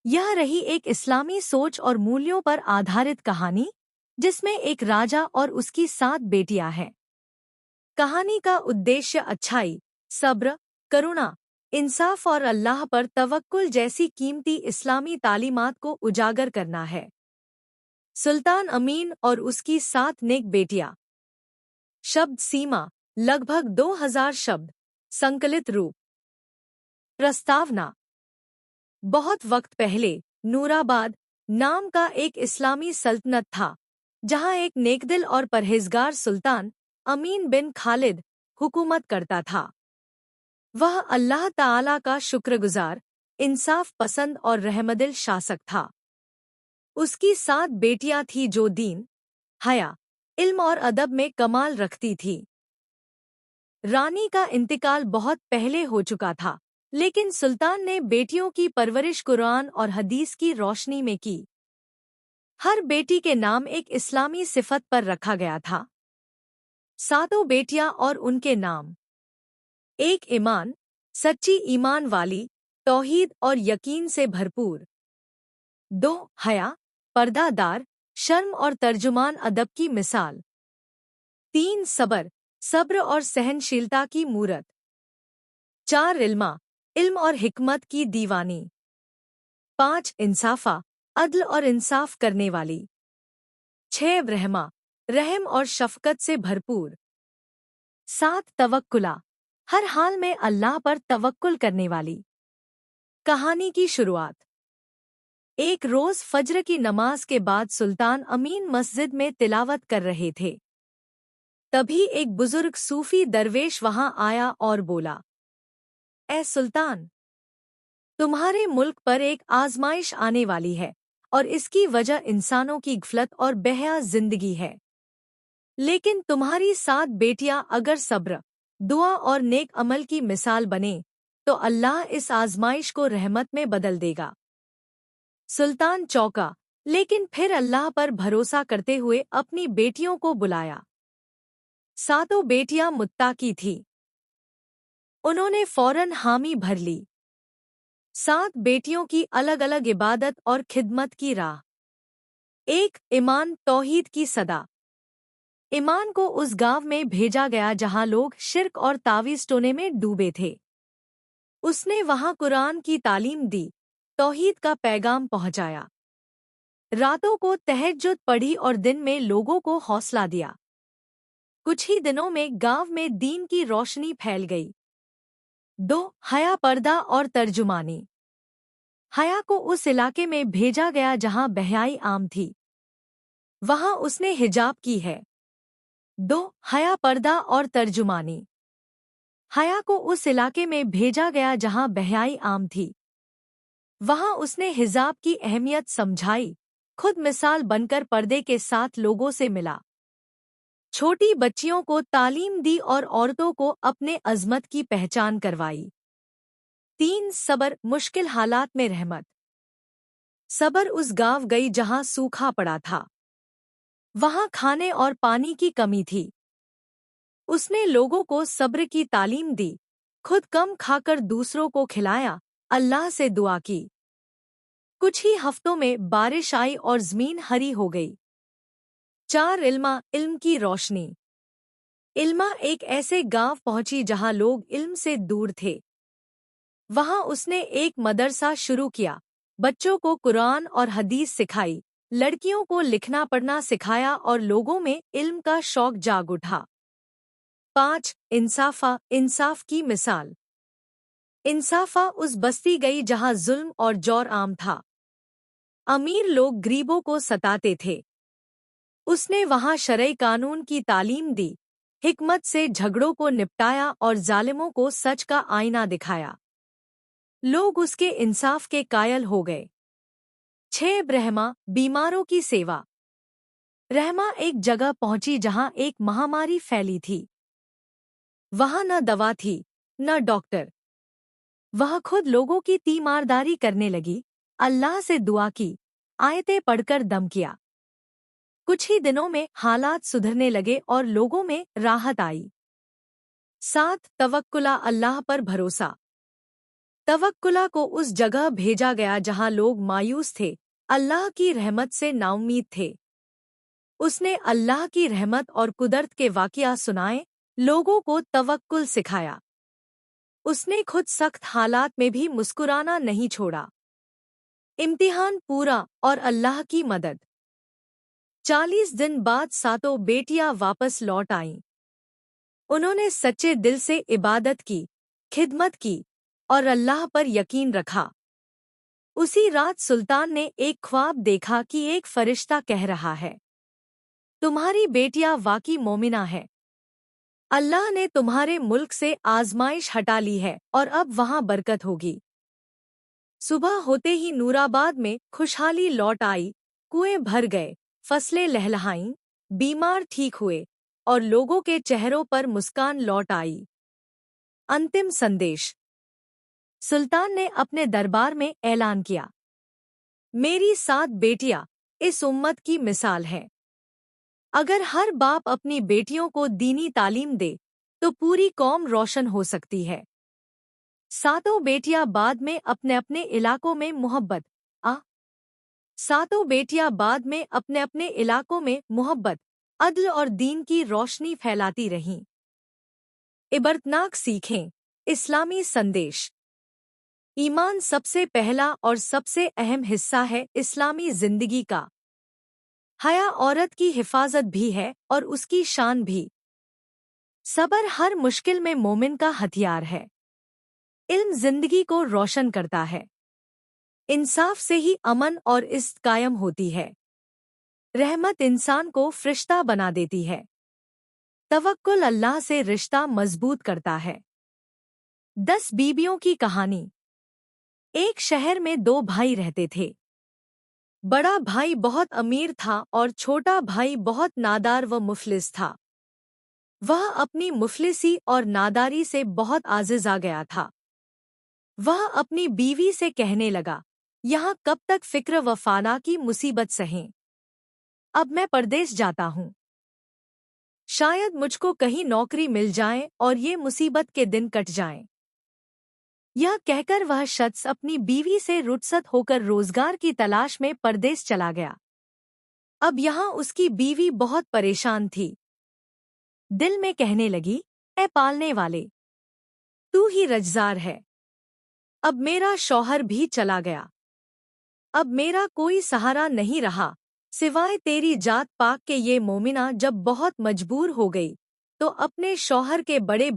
यह रही एक इस्लामी सोच और मूल्यों पर आधारित कहानी जिसमें एक राजा और उसकी 7 बेटियां हैं। कहानी का उद्देश्य अच्छाई, सब्र, करुणा, इंसाफ और अल्लाह पर तवक्कुल जैसी कीमती इस्लामी तालीमात को उजागर करना है। सुल्तान अमीन और उसकी 7 नेक बेटियां। शब्द सीमा लगभग 2000 शब्द। संकलित रूप। प्रस्तावना। बहुत वक्त पहले नूराबाद नाम का एक इस्लामी सल्तनत था, जहां एक नेकदिल और परहेजगार सुल्तान अमीन बिन खालिद हुकूमत करता था। वह अल्लाह ताला का शुक्रगुजार, इंसाफ पसंद और रहमदिल शासक था। उसकी 7 बेटियां थीं जो दीन, हया, इल्म और अदब में कमाल रखती थीं। रानी का इंतकाल बहुत पहले हो चुका था, लेकिन सुल्तान ने बेटियों की परवरिश कुरान और हदीस की रोशनी में की। हर बेटी के नाम एक इस्लामी सिफत पर रखा गया था। 7 बेटियां और उनके नाम। 1 ईमान, सच्ची ईमान वाली, तौहीद और यकीन से भरपूर। 2 हया, पर्दादार, शर्म और तर्जुमान अदब की मिसाल। 3 सब्र, सब्र और सहनशीलता की मूरत। 4 इल्मा, इल्म और हिकमत की दीवानी। 5 इंसाफा, अदल और इंसाफ करने वाली। 6 रहमा, रहम और शफकत से भरपूर। 7 तवक्कुला, हर हाल में अल्लाह पर तवक्कुल करने वाली। कहानी की शुरुआत। एक रोज फज्र की नमाज के बाद सुल्तान अमीन मस्जिद में तिलावत कर रहे थे। तभी एक बुजुर्ग सूफी दरवेश वहां आया और बोला, ए सुल्तान, तुम्हारे मुल्क पर एक आजमाइश आने वाली है और इसकी वजह इंसानों की गफलत और बेहया जिंदगी है। लेकिन तुम्हारी 7 बेटियां अगर सब्र, दुआ और नेक अमल की मिसाल बने तो अल्लाह इस आजमाइश को रहमत में बदल देगा। सुल्तान चौंका, लेकिन फिर अल्लाह पर भरोसा करते हुए अपनी बेटियों को बुलाया। 7 बेटियां मुत्ताकी थीं। उन्होंने फौरन हामी भर ली। 7 बेटियों की अलग अलग इबादत और खिदमत की राह। 1 ईमान, तौहीद की सदा। ईमान को उस गांव में भेजा गया जहां लोग शिर्क और तावीज़ टोने में डूबे थे। उसने वहां कुरान की तालीम दी, तौहीद का पैगाम पहुंचाया। रातों को तहज्जुद पढ़ी और दिन में लोगों को हौसला दिया। कुछ ही दिनों में गांव में दीन की रोशनी फैल गई। 2 हया, पर्दा और तर्जुमानी। हया को उस इलाके में भेजा गया जहां बेहयाई आम थी। वहां उसने हिजाब की है। 2 हया, पर्दा और तर्जुमानी। हया को उस इलाके में भेजा गया जहां बेहयाई आम थी। वहां उसने हिजाब की अहमियत समझाई, खुद मिसाल बनकर पर्दे के साथ लोगों से मिला। छोटी बच्चियों को तालीम दी और औरतों को अपने अज़मत की पहचान करवाई। 3 सब्र, मुश्किल हालात में रहमत। सब्र उस गांव गई जहां सूखा पड़ा था। वहां खाने और पानी की कमी थी। उसने लोगों को सब्र की तालीम दी, खुद कम खाकर दूसरों को खिलाया, अल्लाह से दुआ की। कुछ ही हफ्तों में बारिश आई और ज़मीन हरी हो गई। 4 इल्मा, इल्म की रोशनी। इल्मा एक ऐसे गांव पहुंची जहां लोग इल्म से दूर थे। वहां उसने एक मदरसा शुरू किया, बच्चों को कुरान और हदीस सिखाई, लड़कियों को लिखना पढ़ना सिखाया और लोगों में इल्म का शौक जाग उठा। 5 इंसाफा, इंसाफ की मिसाल। इंसाफा उस बस्ती गई जहां जुल्म और जौर आम था। अमीर लोग गरीबों को सताते थे। उसने वहां शरई कानून की तालीम दी, हिकमत से झगड़ों को निपटाया और जालिमों को सच का आईना दिखाया। लोग उसके इंसाफ के कायल हो गए। 6 रहमा, बीमारों की सेवा। रहमा एक जगह पहुंची जहां एक महामारी फैली थी। वहां न दवा थी, न डॉक्टर। वह खुद लोगों की तीमारदारी करने लगी, अल्लाह से दुआ की, आयतें पढ़कर दम किया। कुछ ही दिनों में हालात सुधरने लगे और लोगों में राहत आई। 7 तवक्कुला, अल्लाह पर भरोसा। तवक्कुला को उस जगह भेजा गया जहां लोग मायूस थे, अल्लाह की रहमत से नाउम्मीद थे। उसने अल्लाह की रहमत और कुदरत के वाक़या सुनाए, लोगों को तवक्कुल सिखाया। उसने खुद सख्त हालात में भी मुस्कुराना नहीं छोड़ा। इम्तिहान पूरा और अल्लाह की मदद। 40 दिन बाद सातों बेटियां वापस लौट आईं। उन्होंने सच्चे दिल से इबादत की, खिदमत की और अल्लाह पर यकीन रखा। उसी रात सुल्तान ने एक ख्वाब देखा कि एक फरिश्ता कह रहा है, तुम्हारी बेटियां वाकई मोमिना है। अल्लाह ने तुम्हारे मुल्क से आजमाइश हटा ली है और अब वहां बरकत होगी। सुबह होते ही नूराबाद में खुशहाली लौट आई, कुएं भर गए, फसलें लहलहाईं, बीमार ठीक हुए और लोगों के चेहरों पर मुस्कान लौट आई। अंतिम संदेश। सुल्तान ने अपने दरबार में ऐलान किया, मेरी 7 बेटियां इस उम्मत की मिसाल हैं। अगर हर बाप अपनी बेटियों को दीनी तालीम दे तो पूरी कौम रोशन हो सकती है। सातों बेटियां बाद में अपने अपने इलाकों में सातों बेटियां बाद में अपने अपने इलाकों में मोहब्बत, अदल और दीन की रोशनी फैलाती रहीं। इबरतनाक सीखें। इस्लामी संदेश। ईमान सबसे पहला और सबसे अहम हिस्सा है इस्लामी जिंदगी का। हया औरत की हिफाजत भी है और उसकी शान भी। सब्र हर मुश्किल में मोमिन का हथियार है। इल्म जिंदगी को रोशन करता है। इंसाफ से ही अमन और इज्जत कायम होती है। रहमत इंसान को फरिश्ता बना देती है। तवक्कुल अल्लाह से रिश्ता मजबूत करता है। 10 बीबियों की कहानी। एक शहर में 2 भाई रहते थे। बड़ा भाई बहुत अमीर था और छोटा भाई बहुत नादार व मुफलिस था। वह अपनी मुफलिसी और नादारी से बहुत आजिज आ गया था। वह अपनी बीवी से कहने लगा, यहाँ कब तक फिक्र व फाना की मुसीबत सहें। अब मैं परदेश जाता हूँ। शायद मुझको कहीं नौकरी मिल जाए और ये मुसीबत के दिन कट जाएं। यह कहकर वह शख्स अपनी बीवी से रुखसत होकर रोजगार की तलाश में परदेश चला गया। अब यहाँ उसकी बीवी बहुत परेशान थी। दिल में कहने लगी, ऐ पालने वाले, तू ही रज़्ज़ार है। अब मेरा शौहर भी चला गया। अब मेरा कोई सहारा नहीं रहा सिवाय तेरी जात पाक के। ये मोमिना जब बहुत मजबूर हो गई तो अपने शौहर के बड़े